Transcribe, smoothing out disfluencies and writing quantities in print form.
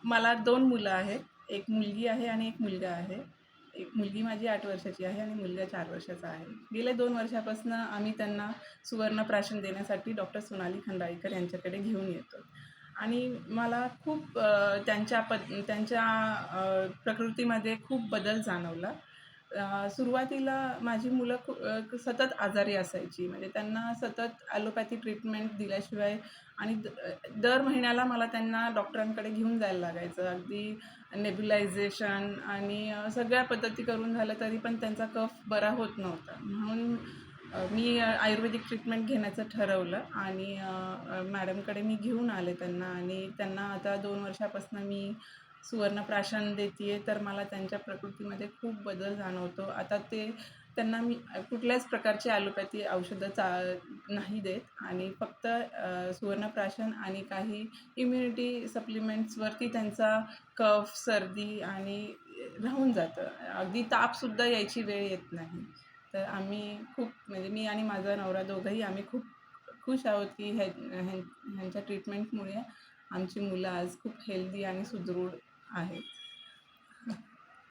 मला 2 मुलं आहेत. एक मुलगी आहे आणि एक मुलगा आहे. एक मुलगी माझी 8 वर्षाची आहे आणि मुलगा 4 वर्षाचा आहे. गेल्या 2 वर्षापासून आम्ही त्यांना सुवर्णप्राशन देण्यासाठी डॉक्टर सोनाली खंडाळीकर यांच्याकडे घेऊन येतो. आणि मला खूप त्यांच्या प्रकृतीमध्ये खूप बदल जाणवला. सुरुवातीला माझी मुलं सतत आजारी असायची. म्हणजे त्यांना सतत ॲलोपॅथी ट्रीटमेंट दिल्याशिवाय आणि दर महिन्याला मला त्यांना डॉक्टरांकडे घेऊन जायला लागायचं. अगदी नेब्युलायझेशन आणि सगळ्या पद्धती करून झालं तरी पण त्यांचा कफ बरा होत नव्हता. म्हणून मी आयुर्वेदिक ट्रीटमेंट घेण्याचं ठरवलं आणि मॅडमकडे मी घेऊन आले त्यांना आणि त्यांना आता 2 वर्षापासून मी सुवर्णप्राशन देते आहे. तर मला त्यांच्या प्रकृतीमध्ये खूप बदल जाणवतो. आता त्यांना मी कुठल्याच प्रकारची ॲलोपॅथी औषधं नाही देत आणि फक्त सुवर्णप्राशन आणि काही इम्युनिटी सप्लिमेंट्सवरती त्यांचा कफ, सर्दी आणि राहून जातं. अगदी तापसुद्धा यायची वेळ येत नाही. तर आम्ही खूप म्हणजे मी आणि माझा नवरा दोघंही आम्ही खूप खुश आहोत की ह्यांच्या ट्रीटमेंटमुळे आमची मुलं आज खूप हेल्दी आणि सुदृढ आहेत.